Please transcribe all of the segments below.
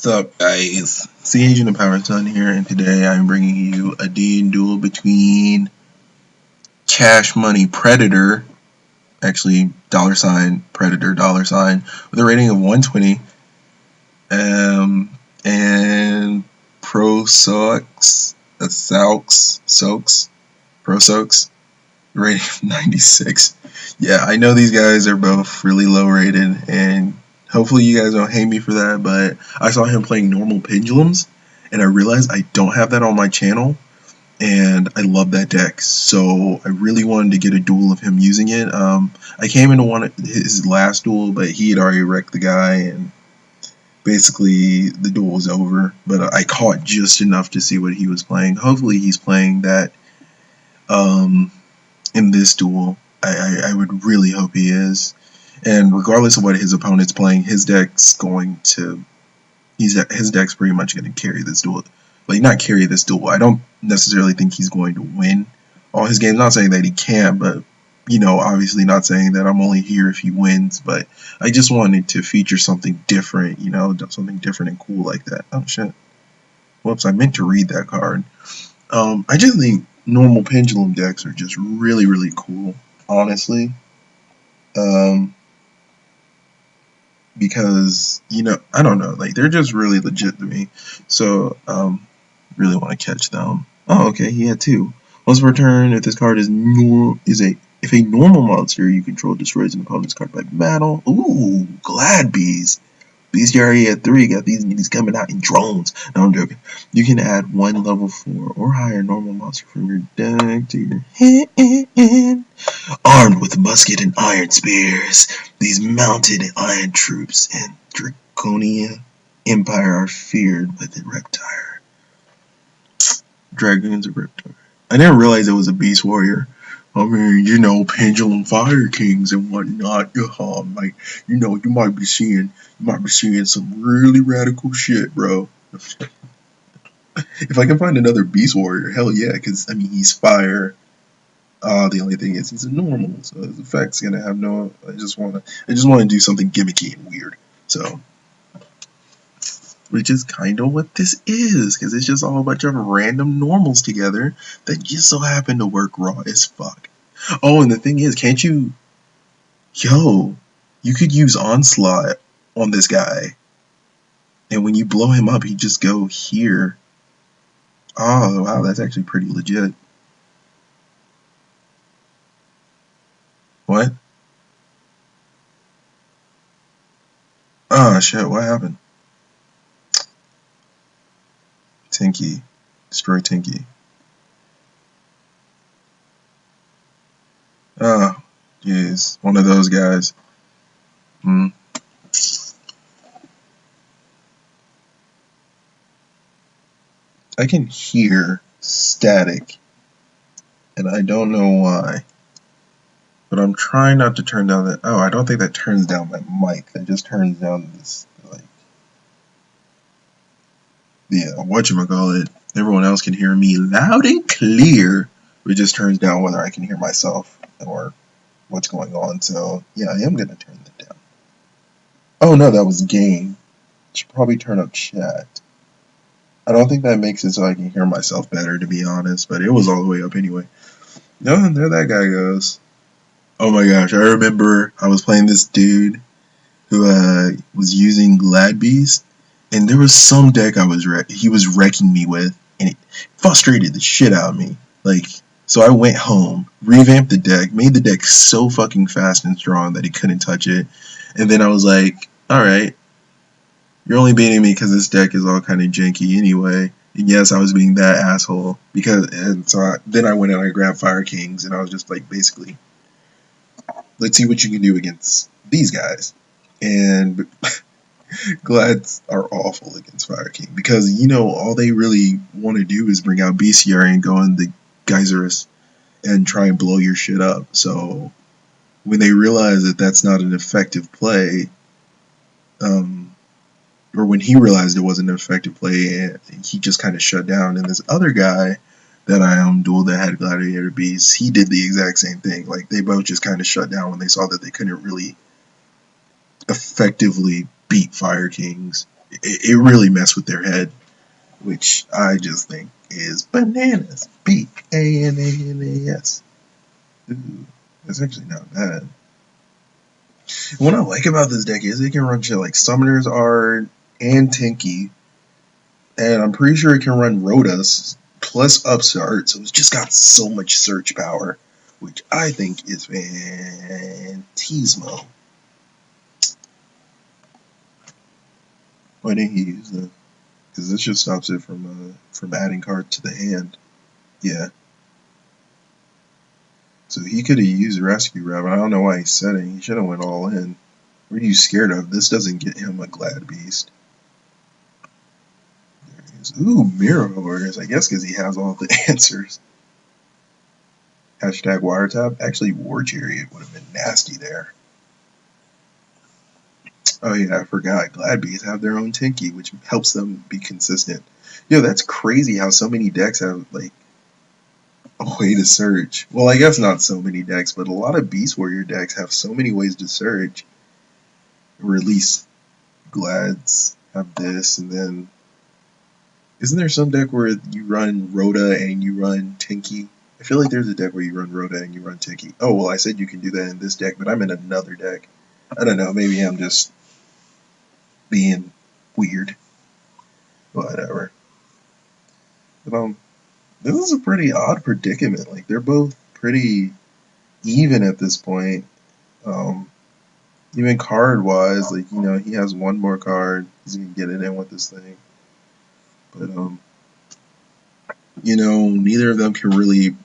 What's up, guys? Sea Agent of Power Sun here, and today I'm bringing you a duel between Cash Money Predator, actually $Predator with a rating of 120, and Pro Soaks, rating of 96. Yeah, I know these guys are both really low rated, and hopefully you guys don't hate me for that, but I saw him playing normal Pendulums, and I realized I don't have that on my channel, and I love that deck, so I really wanted to get a duel of him using it. I came into his last duel, but he had already wrecked the guy, and basically the duel was over, but I caught just enough to see what he was playing. Hopefully he's playing that in this duel. I would really hope he is. And regardless of what his opponent's playing, his deck's pretty much going to carry this duel. Like, not carry this duel. I don't necessarily think he's going to win all his games. Not saying that he can't, but, you know, obviously not saying that I'm only here if he wins. But I just wanted to feature something different, you know, something different and cool like that. Oh, shit. Whoops, I meant to read that card. I just think normal Pendulum decks are just really, really cool, honestly. Because, you know, I don't know, like, they're just really legit to me. So, really want to catch them. Oh, okay, he had two. Once per turn, if this card if a normal monster you control destroys an opponent's card by battle. Ooh, Glad Bees. Bestiary at 3, got these coming out in drones. No, I'm joking. You can add one level 4 or higher normal monster from your deck to your hand. Armed with musket and iron spears, these mounted iron troops in Draconia Empire are feared by the Reptile. Dragoons of Reptile. I didn't realize it was a Beast Warrior. I mean, you know, Pendulum Fire Kings and whatnot. Like, you know, you might be seeing some really radical shit, bro. If I can find another Beast Warrior, hell yeah, because I mean he's fire. The only thing is he's a normal, so his effect's gonna have no. I just wanna do something gimmicky and weird. So, which is kind of what this is, because it's just all a bunch of random normals together that just so happen to work raw as fuck. Oh, and the thing is, can't you? Yo, you could use Onslaught on this guy, and when you blow him up, he just go here. Oh wow, that's actually pretty legit. What? Oh shit, what happened? Tinky. Destroy Tinky. Oh, jeez. One of those guys. I can hear static, and I don't know why. But I'm trying not to turn down that. Oh, I don't think that turns down my mic. That just turns down this, like, yeah, whatchamacallit. Everyone else can hear me loud and clear. It just turns down whether I can hear myself or what's going on. So, yeah, I am going to turn that down. Oh, no, that was game. Should probably turn up chat. I don't think that makes it so I can hear myself better, to be honest. But it was all the way up anyway. No, there that guy goes. Oh my gosh, I remember I was playing this dude who was using Glad Bees, and there was some deck he was wrecking me with, and it frustrated the shit out of me. Like, so I went home, revamped the deck, made the deck so fucking fast and strong that he couldn't touch it, and then I was like, alright, you're only beating me because this deck is all kind of janky anyway. And yes, I was being that asshole, then I went and I grabbed Fire Kings, and I was just like, basically, let's see what you can do against these guys. And Glads are awful against Fire King because, you know, all they really want to do is bring out Bestiary and go in the Geysirus and try and blow your shit up. So when they realize that that's not an effective play, or when he realized it wasn't an effective play, he just kind of shut down. And this other guy that I duel that had Gladiator Beasts, he did the exact same thing. Like, they both just kind of shut down when they saw that they couldn't really effectively beat Fire Kings. it really messed with their head, which I just think is bananas. Bananas. Ooh, that's actually not bad. What I like about this deck is it can run shit like Summoner's Art and Tinky, and I'm pretty sure it can run Rotas plus Upstart, so it's just got so much search power, which I think is fantasmo. Why didn't he use the? Because this just stops it from adding cards to the hand. Yeah. So he could have used Rescue Rabbit. I don't know why he said it. He should have went all in. What are you scared of? This doesn't get him a Glad Beast. There he is. Ooh, Mirror Horse. I guess because he has all the answers. Hashtag Wiretap. Actually, War Chariot would have been nasty there. Oh yeah, I forgot. Glad Beasts have their own Tinky, which helps them be consistent. Yo, that's crazy how so many decks have like a way to search. Well, I guess not so many decks, but a lot of Beast Warrior decks have so many ways to search. Release Glads have this, and then isn't there some deck where you run Rhoda and you run Tinky? I feel like there's a deck where you run Rhoda and you run Tinky. Oh well, I said you can do that in this deck, but I'm in another deck. I don't know. Maybe I'm just being weird. Whatever. But this is a pretty odd predicament. Like they're both pretty even at this point. Even card wise, like he has one more card. He's gonna get it in with this thing. But neither of them can really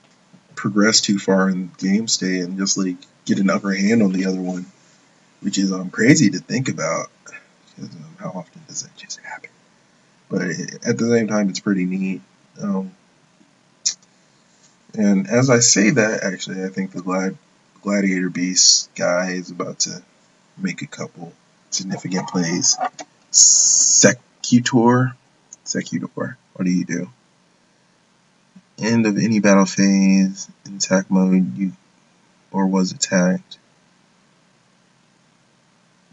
progress too far in game state and just like get an upper hand on the other one, which is crazy to think about. Because, how often does that just happen? But at the same time, it's pretty neat. And as I say that, actually, I think the Gladiator Beast guy is about to make a couple significant plays. Secutor. What do you do? End of any battle phase in attack mode or was attacked.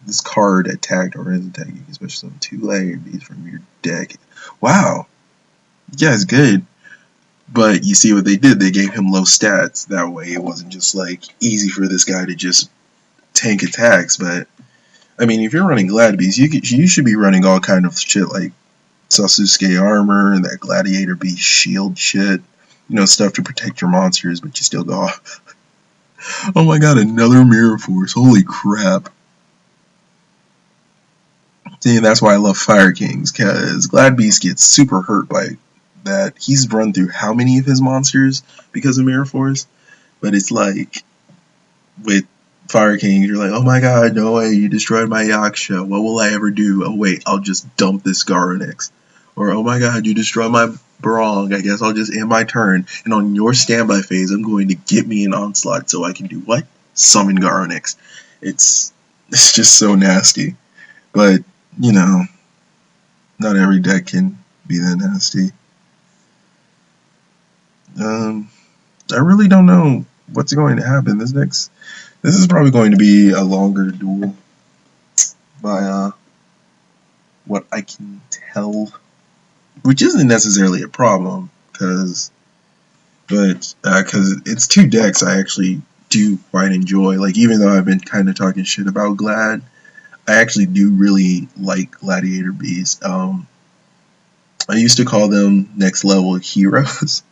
This card attacked or is attacked. You can special summon 2 Gladiator Beasts from your deck. Wow. Yeah, it's good. But you see what they did? They gave him low stats. That way it wasn't just like easy for this guy to just tank attacks. But I mean, if you're running Glad Beast, you should be running all kind of shit like Sasuke armor and that Gladiator Beast shield shit. Stuff to protect your monsters, but you still go, oh my god, another Mirror Force. Holy crap. See, that's why I love Fire Kings, because Glad Beast gets super hurt by that. He's run through how many of his monsters because of Mirror Force? But it's like, with Fire Kings, you're like, oh my god, no way, you destroyed my Yaksha. What will I ever do? Oh wait, I'll just dump this Garanix. Or, oh my god, you destroyed my Barong. I guess I'll just end my turn. And on your standby phase, I'm going to get me an Onslaught so I can do what? Summon Garanix. It's just so nasty. But, not every deck can be that nasty. I really don't know what's going to happen. This is probably going to be a longer duel by what I can tell, which isn't necessarily a problem because it's 2 decks I actually do quite enjoy. Like, even though I've been kind of talking shit about Glad, I actually do really like Gladiator Beast. I used to call them next level heroes,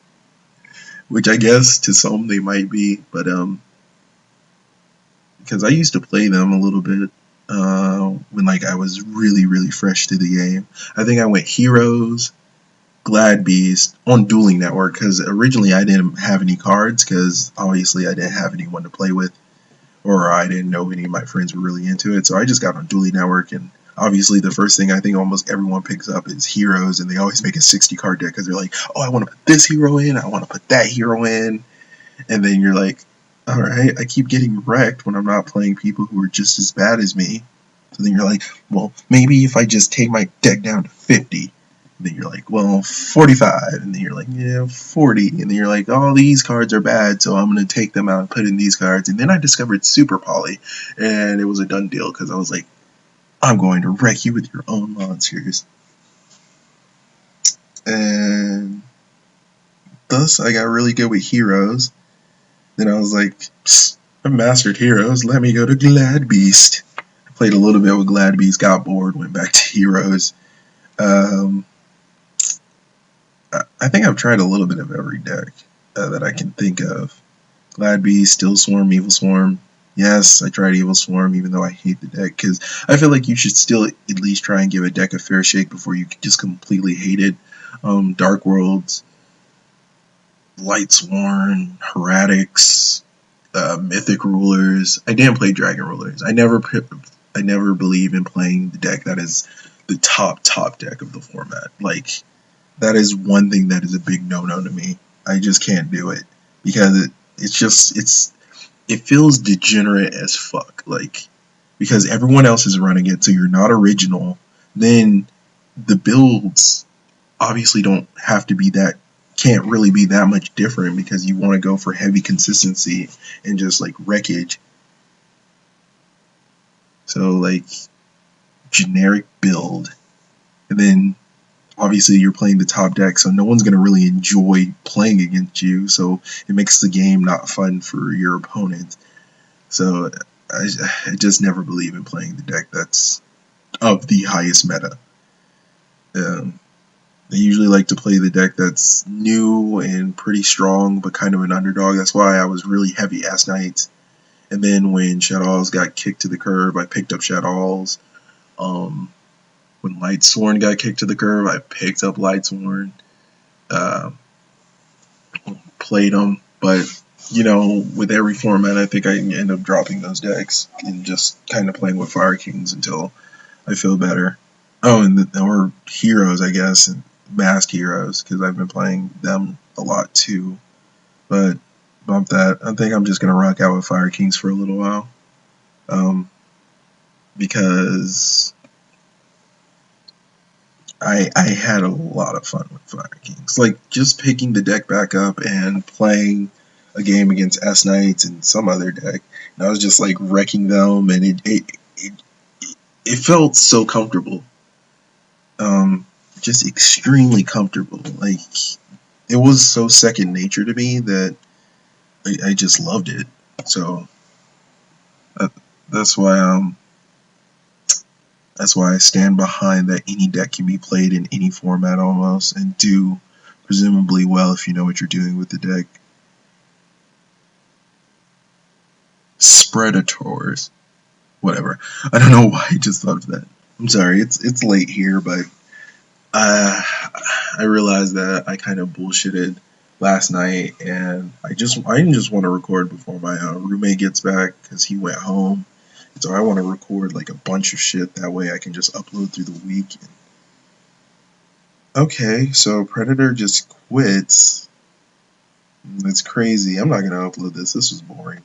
which I guess to some they might be, but because I used to play them a little bit when like I was really, really fresh to the game. I think I went Heroes, Glad Beast on Dueling Network, because originally I didn't have any cards, because obviously I didn't have anyone to play with, or I didn't know any of my friends were really into it, so I just got on Dueling Network, and obviously the first thing I think almost everyone picks up is Heroes, and they always make a 60 card deck, because they're like, oh, I want to put this hero in, I want to put that hero in, and then you're like, alright, I keep getting wrecked when I'm not playing people who are just as bad as me. So then you're like, well, maybe if I just take my deck down to 50, then you're like, well, 45, and then you're like, yeah, 40, and then you're like, all these cards are bad, so I'm going to take them out and put in these cards. And then I discovered Super Poly, and it was a done deal, because I was like, I'm going to wreck you with your own monsters. And thus, I got really good with heroes. Then I was like, psst, I've mastered heroes. Let me go to Glad Beast. I played a little bit with Glad Beast, got bored, went back to heroes. Um, I think I've tried a little bit of every deck that I can think of. Glad Beast, Still Swarm, Evil Swarm. Yes, I tried Evil Swarm, even though I hate the deck, because I feel like you should still at least try and give a deck a fair shake before you just completely hate it. Dark Worlds, Lightsworn, Heretics, Mythic Rulers. I didn't play Dragon Rulers. I never believe in playing the deck that is the top deck of the format. Like, that is one thing that is a big no-no to me. I just can't do it because it feels degenerate as fuck. Like, because everyone else is running it, so you're not original. Then the builds obviously can't really be that much different because you want to go for heavy consistency and just like wreckage. So like generic build, and then obviously you're playing the top deck, so no one's going to really enjoy playing against you, so it makes the game not fun for your opponent. So I just never believe in playing the deck that's of the highest meta. I usually like to play the deck that's new and pretty strong, but kind of an underdog. That's why I was really heavy S-Knights. And then when Shaddolls got kicked to the curb, I picked up Shaddolls. When Lightsworn got kicked to the curb, I picked up Lightsworn. Played them, but with every format, I think I end up dropping those decks and just kind of playing with Fire Kings until I feel better. Oh, or heroes, I guess, and masked heroes, because I've been playing them a lot too. But bump that. I think I'm just gonna rock out with Fire Kings for a little while, because I had a lot of fun with Fire Kings. Like, just picking the deck back up and playing a game against S-Knights and some other deck, and I was just like wrecking them, and it felt so comfortable. Just extremely comfortable. Like, it was so second nature to me that I just loved it. So that's why I stand behind that any deck can be played in any format almost, and do presumably well if you know what you're doing with the deck. Spredators. Whatever. I don't know why I just thought of that. I'm sorry, it's late here, but I realized that I kind of bullshitted last night, and I didn't just want to record before my roommate gets back, because he went home. And so I want to record like a bunch of shit, that way I can just upload through the week. Okay, so Predator just quits. It's crazy. I'm not gonna upload this. This was boring.